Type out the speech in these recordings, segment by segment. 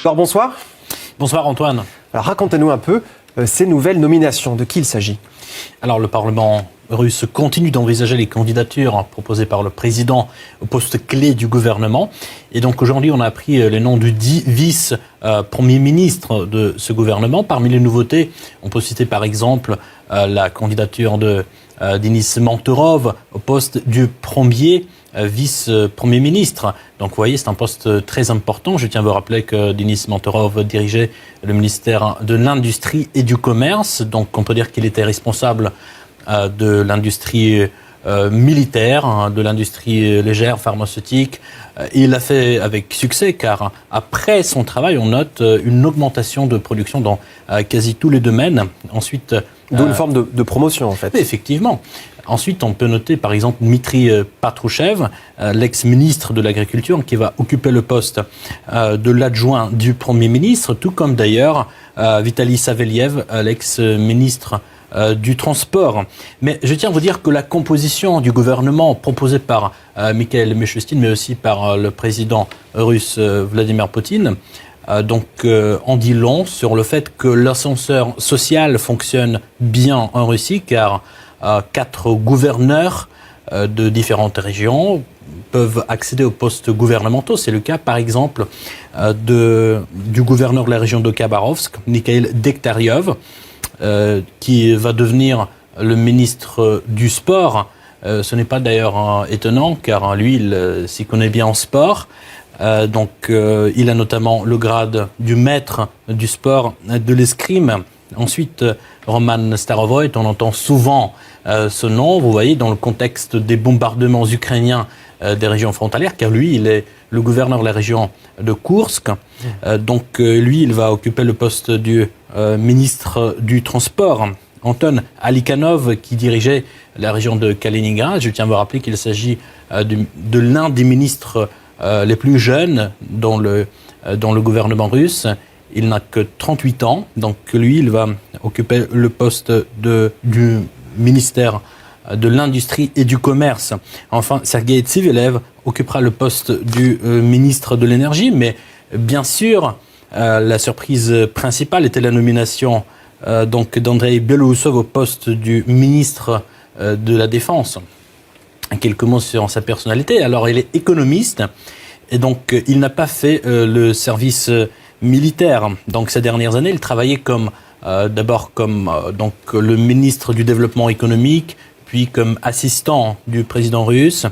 Alors bonsoir. Bonsoir Antoine. Alors racontez-nous un peu ces nouvelles nominations. De qui il s'agit ? Alors le Parlement russe continue d'envisager les candidatures proposées par le président au poste clé du gouvernement. Et donc aujourd'hui, on a appris les noms du 10 vice-premier ministre de ce gouvernement. Parmi les nouveautés, on peut citer par exemple la candidature de Denis Mantorov au poste du premier vice-premier ministre. Donc vous voyez, c'est un poste très important. Je tiens à vous rappeler que Denis Mantorov dirigeait le ministère de l'Industrie et du Commerce. Donc on peut dire qu'il était responsable de l'industrie militaire, de l'industrie légère, pharmaceutique. Et il l'a fait avec succès car après son travail, on note une augmentation de production dans quasi tous les domaines. Ensuite, d'où une forme de promotion en fait. Effectivement. Ensuite, on peut noter par exemple Dmitry Patrouchev, l'ex-ministre de l'Agriculture, qui va occuper le poste de l'adjoint du Premier ministre, tout comme d'ailleurs Vitaly Saveliev, l'ex-ministre du Transport. Mais je tiens à vous dire que la composition du gouvernement proposée par Mikhail Mishustin, mais aussi par le président russe Vladimir Poutine, en dit long sur le fait que l'ascenseur social fonctionne bien en Russie, car 4 gouverneurs de différentes régions peuvent accéder aux postes gouvernementaux. C'est le cas, par exemple, du gouverneur de la région de Khabarovsk, Mikhail Dekhtariov, qui va devenir le ministre du sport. Ce n'est pas d'ailleurs étonnant, car lui, il s'y connaît bien en sport. Il a notamment le grade du maître du sport de l'escrime. Ensuite, Roman Starovoyt, on entend souvent ce nom, vous voyez, dans le contexte des bombardements ukrainiens des régions frontalières, car lui, il est le gouverneur de la région de Koursk. Lui, il va occuper le poste du ministre du Transport. Anton Alikhanov, qui dirigeait la région de Kaliningrad, je tiens à vous rappeler qu'il s'agit de l'un des ministres les plus jeunes dans le gouvernement russe. Il n'a que 38 ans, donc lui, il va occuper le poste du ministère de l'Industrie et du Commerce. Enfin, Sergei Tsivilev occupera le poste du ministre de l'Énergie, mais bien sûr, la surprise principale était la nomination d'Andrei Belousov au poste du ministre de la Défense. Quelques mots sur sa personnalité. Alors, il est économiste et donc il n'a pas fait le service militaire. Donc ces dernières années, il travaillait d'abord comme le ministre du développement économique, puis comme assistant du président russe.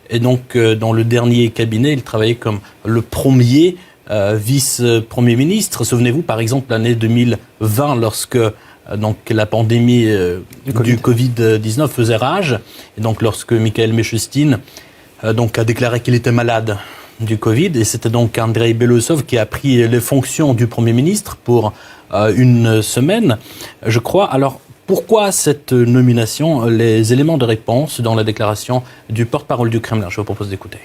Et donc dans le dernier cabinet, il travaillait comme le premier vice-premier ministre. Souvenez-vous par exemple l'année 2020 lorsque la pandémie du Covid-19 faisait rage. Et donc lorsque Mikhail Mishustin a déclaré qu'il était malade du Covid, et c'était donc Andrei Belousov qui a pris les fonctions du Premier ministre pour une semaine, je crois. Alors, pourquoi cette nomination ? Les éléments de réponse dans la déclaration du porte-parole du Kremlin. Je vous propose d'écouter.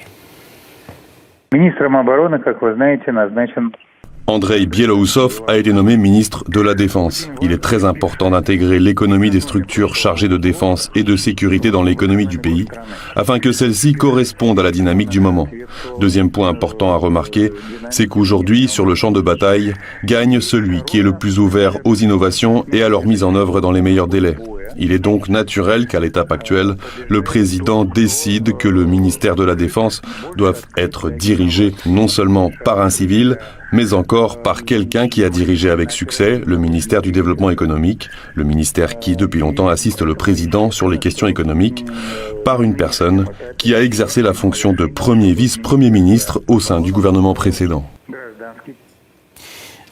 Andrei Belousov a été nommé ministre de la Défense. Il est très important d'intégrer l'économie des structures chargées de défense et de sécurité dans l'économie du pays, afin que celle-ci corresponde à la dynamique du moment. Deuxième point important à remarquer, c'est qu'aujourd'hui, sur le champ de bataille, gagne celui qui est le plus ouvert aux innovations et à leur mise en œuvre dans les meilleurs délais. Il est donc naturel qu'à l'étape actuelle, le président décide que le ministère de la Défense doit être dirigé non seulement par un civil, mais encore par quelqu'un qui a dirigé avec succès le ministère du Développement économique, le ministère qui depuis longtemps assiste le président sur les questions économiques, par une personne qui a exercé la fonction de premier vice-premier ministre au sein du gouvernement précédent.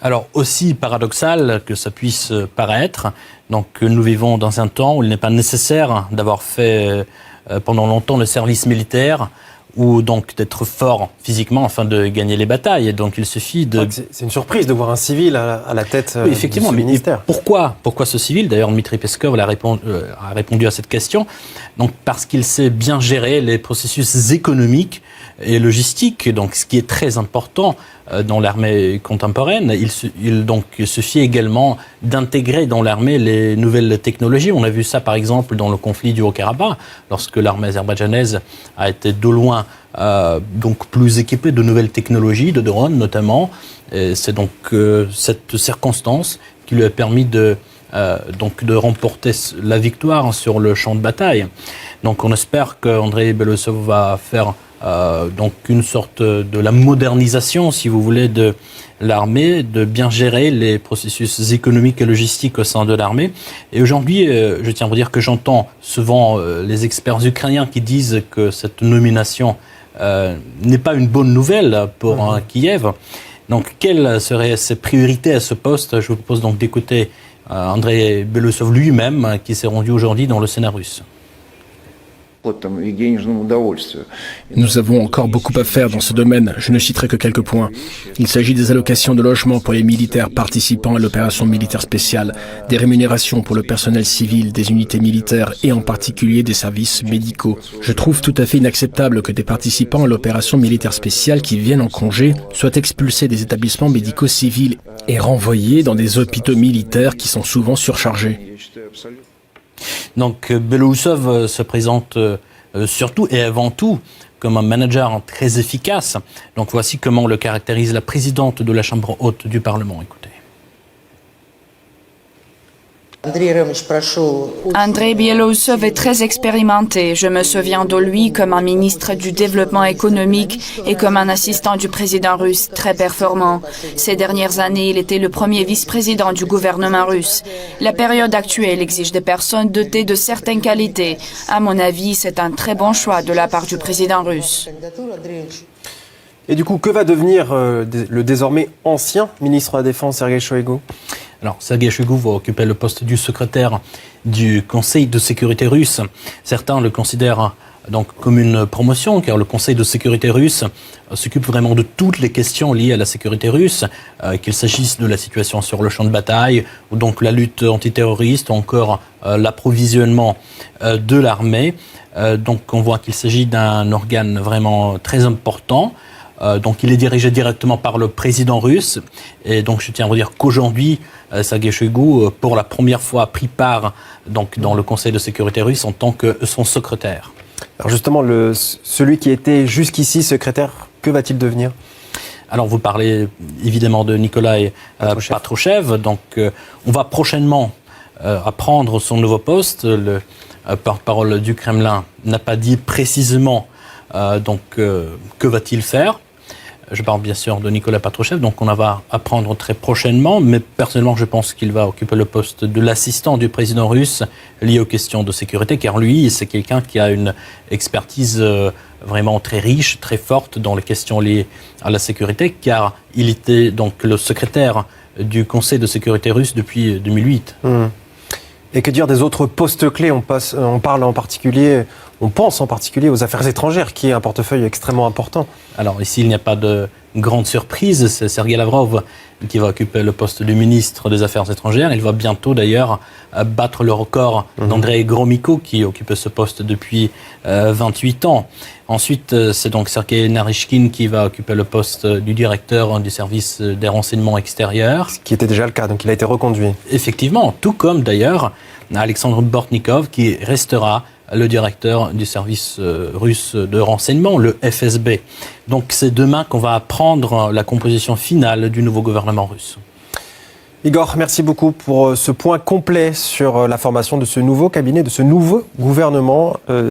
Alors, aussi paradoxal que ça puisse paraître, nous vivons dans un temps où il n'est pas nécessaire d'avoir fait pendant longtemps le service militaire ou donc d'être fort physiquement afin de gagner les batailles. Et donc il suffit de... C'est une surprise de voir un civil à la tête oui, effectivement, de ce ministère. Pourquoi ce civil ? D'ailleurs, Dmitry Peskov a répondu à cette question. Donc, parce qu'il sait bien gérer les processus économiques et logistique, donc ce qui est très important dans l'armée contemporaine. Il suffit également d'intégrer dans l'armée les nouvelles technologies. On a vu ça par exemple dans le conflit du Haut-Karabakh, lorsque l'armée azerbaïdjanaise a été de loin donc plus équipée de nouvelles technologies, de drones notamment. Et c'est donc cette circonstance qui lui a permis de remporter la victoire sur le champ de bataille. Donc on espère qu'Andrei Belousov va faire donc une sorte de la modernisation, si vous voulez, de l'armée, de bien gérer les processus économiques et logistiques au sein de l'armée. Et aujourd'hui, je tiens à vous dire que j'entends souvent les experts ukrainiens qui disent que cette nomination n'est pas une bonne nouvelle pour Kiev. Donc quelles seraient ses priorités à ce poste? Je vous propose donc d'écouter Andrei Belousov lui-même, qui s'est rendu aujourd'hui dans le Sénat russe. Nous avons encore beaucoup à faire dans ce domaine. Je ne citerai que quelques points. Il s'agit des allocations de logement pour les militaires participant à l'opération militaire spéciale, des rémunérations pour le personnel civil des unités militaires et en particulier des services médicaux. Je trouve tout à fait inacceptable que des participants à l'opération militaire spéciale qui viennent en congé soient expulsés des établissements médicaux civils et renvoyés dans des hôpitaux militaires qui sont souvent surchargés. Donc Belousov se présente surtout et avant tout comme un manager très efficace. Donc voici comment le caractérise la présidente de la Chambre haute du Parlement. Écoutez. Andrei Belousov est très expérimenté. Je me souviens de lui comme un ministre du développement économique et comme un assistant du président russe très performant. Ces dernières années, il était le premier vice-président du gouvernement russe. La période actuelle exige des personnes dotées de certaines qualités. À mon avis, c'est un très bon choix de la part du président russe. Et du coup, que va devenir le désormais ancien ministre de la Défense, Sergueï Shoigu ? Alors, Sergueï Shoigu va occuper le poste du secrétaire du Conseil de sécurité russe. Certains le considèrent donc comme une promotion, car le Conseil de sécurité russe s'occupe vraiment de toutes les questions liées à la sécurité russe, qu'il s'agisse de la situation sur le champ de bataille, ou donc la lutte antiterroriste, ou encore l'approvisionnement de l'armée. Donc on voit qu'il s'agit d'un organe vraiment très important. Donc il est dirigé directement par le président russe. Et donc je tiens à vous dire qu'aujourd'hui, Sergueï Shoigu, pour la première fois, a pris part donc, dans le Conseil de sécurité russe en tant que son secrétaire. Alors justement, celui qui était jusqu'ici secrétaire, que va-t-il devenir ? Alors vous parlez évidemment de Nikolai Patrushev. Donc on va prochainement apprendre son nouveau poste. Le porte-parole du Kremlin n'a pas dit précisément que va-t-il faire. Je parle bien sûr de Nikolai Patrushev, donc on va apprendre très prochainement, mais personnellement je pense qu'il va occuper le poste de l'assistant du président russe lié aux questions de sécurité, car lui c'est quelqu'un qui a une expertise vraiment très riche, très forte dans les questions liées à la sécurité, car il était donc le secrétaire du Conseil de sécurité russe depuis 2008. Et que dire des autres postes clés ? On pense en particulier aux affaires étrangères, qui est un portefeuille extrêmement important. Alors ici, il n'y a pas de grande surprise. C'est Sergueï Lavrov qui va occuper le poste de ministre des Affaires étrangères. Il va bientôt d'ailleurs battre le record d'Andrei Gromyko, qui occupe ce poste depuis 28 ans. Ensuite, c'est donc Sergei Naryshkin qui va occuper le poste du directeur du service des renseignements extérieurs. Ce qui était déjà le cas, donc il a été reconduit. Effectivement, tout comme d'ailleurs Alexandre Bortnikov, qui restera le directeur du service russe de renseignement, le FSB. Donc c'est demain qu'on va apprendre la composition finale du nouveau gouvernement russe. Igor, merci beaucoup pour ce point complet sur la formation de ce nouveau cabinet, de ce nouveau gouvernement.